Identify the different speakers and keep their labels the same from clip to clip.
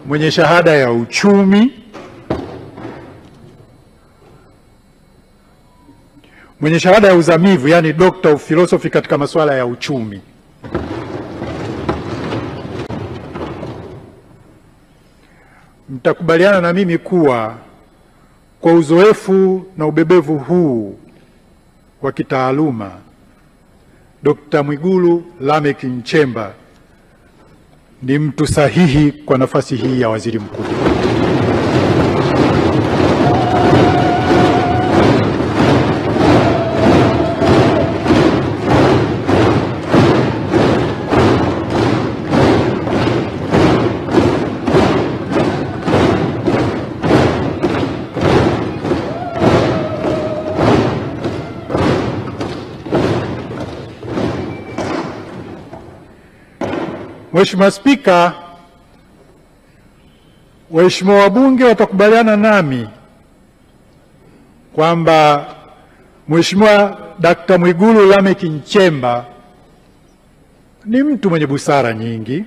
Speaker 1: mwenye shahada ya uchumi, mwenye shahada ya uzamivu, yani Doctor of Philosophy katika masuala ya uchumi. Mtakubaliana na mimi kuwa kwa uzoefu na ubebevu huu wa kitaaluma, Dr. Mwigulu Lameck Nchemba ni mtu sahihi kwa nafasi hii ya waziri mkuu. Mheshimiwa Spika, waheshimiwa wabunge watakubaliana nami kwamba Mheshimiwa Dr. Mwigulu Lameck Nchemba ni mtu mwenye busara nyingi,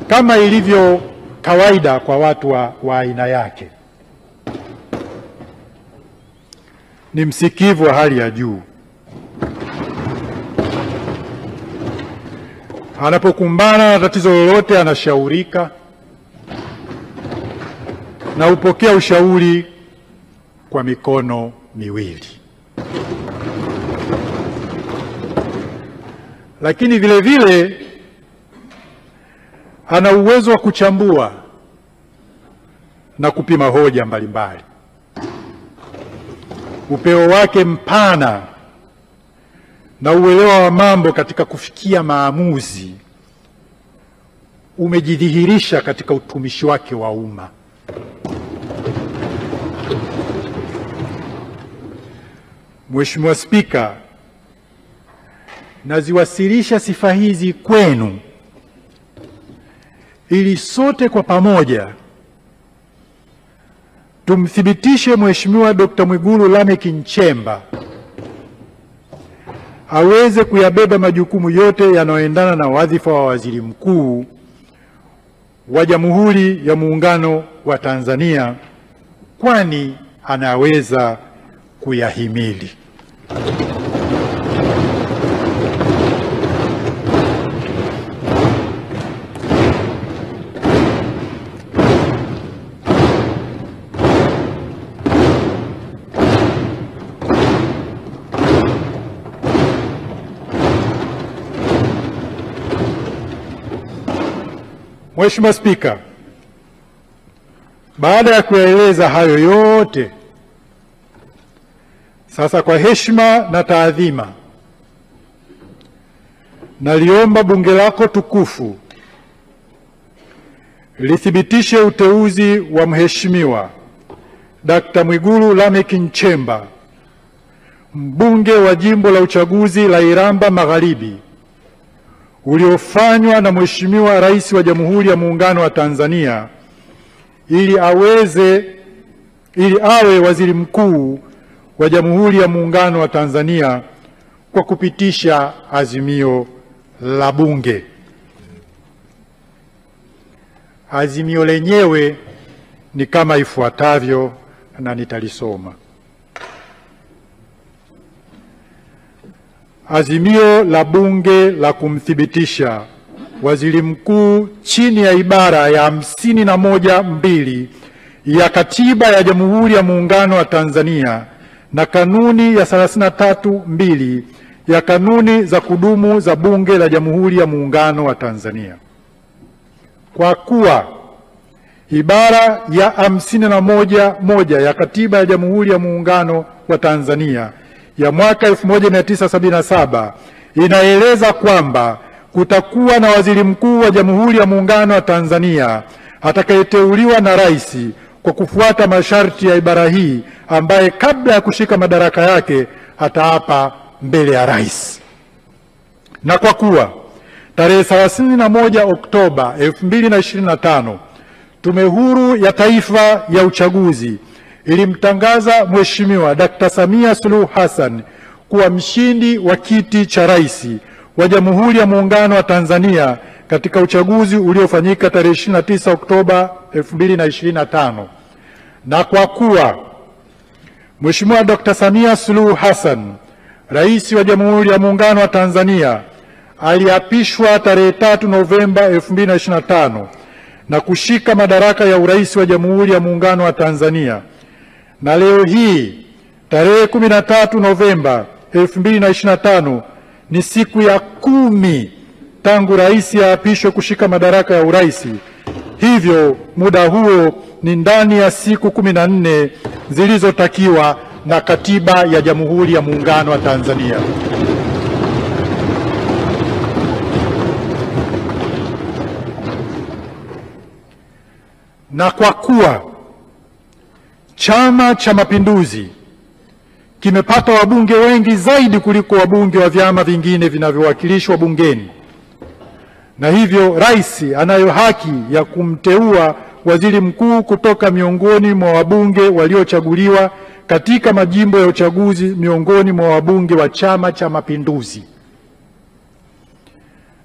Speaker 1: kama ilivyo kawaida kwa watu wa aina yake. Ni msikivu wa hali ya juu. Anapokumbana na tatizo lolote anashaurika na hupokea ushauri kwa mikono miwili. Lakini vile vile ana uwezo wa kuchambua na kupima hoja mbalimbali. Upeo wake mpana na uelewa wa mambo katika kufikia maamuzi umejidhihirisha katika utumishi wake wa umma. Mheshimiwa Spika, naziwasilisha sifa hizi kwenu ili sote kwa pamoja tumthibitishe Mheshimiwa Dr. Mwigulu Lameck Nchemba aweze kuyabeba majukumu yote yanayoendana na wadhifa wa waziri mkuu wa Jamhuri ya Muungano wa Tanzania, kwani anaweza kuyahimili. Mheshimiwa Spika, baada ya kuyaeleza hayo yote, sasa kwa heshima na taadhima naliomba bunge lako tukufu lithibitishe uteuzi wa Mheshimiwa Dr. Mwigulu Lameck Nchemba, mbunge wa jimbo la uchaguzi la Iramba Magharibi, uliofanywa na Mheshimiwa Rais wa Jamhuri ya Muungano wa Tanzania ili awe waziri mkuu wa Jamhuri ya Muungano wa Tanzania kwa kupitisha azimio la Bunge. Azimio lenyewe ni kama ifuatavyo na nitalisoma. Azimio la Bunge la kumthibitisha waziri mkuu chini ya ibara ya 51(2) ya Katiba ya Jamhuri ya Muungano wa Tanzania na kanuni ya 33(2) ya kanuni za kudumu za Bunge la Jamhuri ya Muungano wa Tanzania. Kwa kuwa ibara ya 51(1) ya Katiba ya Jamhuri ya Muungano wa Tanzania ya mwaka 1977 inaeleza kwamba kutakuwa na waziri mkuu wa Jamhuri ya Muungano wa Tanzania atakayeteuliwa na rais kwa kufuata masharti ya ibara hii, ambaye kabla ya kushika madaraka yake ataapa mbele ya rais. Na kwa kuwa tarehe 31 Oktoba 2025 Tume Huru ya Taifa ya Uchaguzi ilimtangaza Mheshimiwa Dr. Samia Suluhu Hassan kuwa mshindi wa kiti cha rais wa Jamhuri ya Muungano wa Tanzania katika uchaguzi uliofanyika tarehe 29 Oktoba 2025. Na kwa kuwa Mheshimiwa Dr. Samia Suluhu Hassan, Rais wa Jamhuri ya Muungano wa Tanzania, aliapishwa tarehe 3 Novemba 2025 na kushika madaraka ya urais wa Jamhuri ya Muungano wa Tanzania, na leo hii tarehe 13 Novemba 2025 ni siku ya 10 tangu rais aapishwe kushika madaraka ya urais. Hivyo muda huo ni ndani ya siku 14 zilizotakiwa na Katiba ya Jamhuri ya Muungano wa Tanzania. Na kwa kuwa Chama cha Mapinduzi kimepata wabunge wengi zaidi kuliko wabunge wa vyama vingine vinavyowakilishwa bungeni, na hivyo rais anayo haki ya kumteua waziri mkuu kutoka miongoni mwa wabunge waliochaguliwa katika majimbo ya uchaguzi miongoni mwa wabunge wa Chama cha Mapinduzi.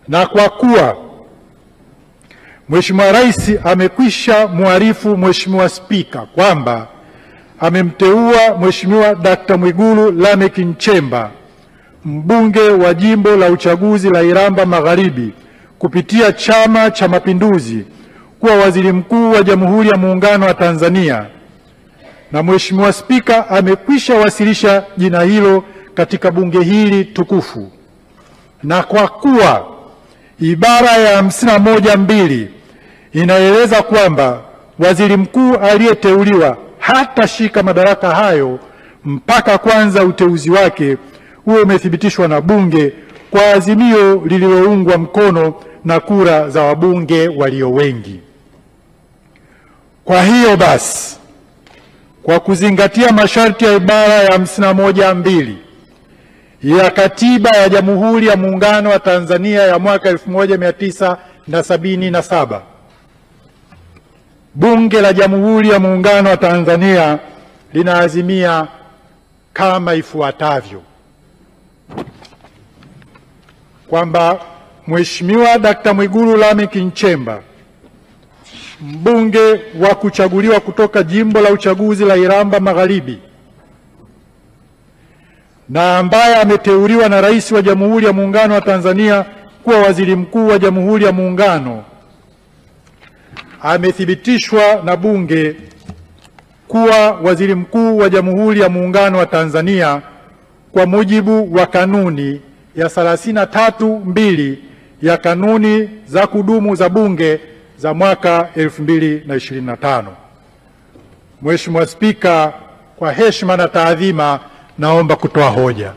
Speaker 1: Na kwa kuwa Mheshimiwa Rais amekwisha muarifu Mheshimiwa Spika kwamba amemteua Mheshimiwa Dr. Mwigulu Lameck Nchemba, mbunge wa jimbo la uchaguzi la Iramba Magharibi kupitia Chama cha Mapinduzi kuwa waziri mkuu wa Jamhuri ya Muungano wa Tanzania, na Mheshimiwa Spika amekwisha wasilisha jina hilo katika bunge hili tukufu, na kwa kuwa ibara ya 51(2) inaeleza kwamba waziri mkuu aliyeteuliwa hatashika madaraka hayo mpaka kwanza uteuzi wake huo umethibitishwa na bunge kwa azimio lililoungwa mkono na kura za wabunge walio wengi. Kwa hiyo basi, kwa kuzingatia masharti ya ibara ya 51(2) ya Katiba ya Jamhuri ya Muungano wa Tanzania ya mwaka 1977, Bunge la Jamhuri ya Muungano wa Tanzania linaazimia kama ifuatavyo: kwamba Mheshimiwa Dr. Mwigulu Lameck Nchemba, mbunge wa kuchaguliwa kutoka jimbo la uchaguzi la Iramba Magharibi na ambaye ameteuliwa na Rais wa Jamhuri ya Muungano wa Tanzania kuwa waziri mkuu wa Jamhuri ya Muungano, amethibitishwa na bunge kuwa waziri mkuu wa Jamhuri ya Muungano wa Tanzania kwa mujibu wa kanuni ya 33(2) ya kanuni za kudumu za bunge za mwaka 2025. Mheshimiwa Spika, kwa heshima na taadhima naomba kutoa hoja.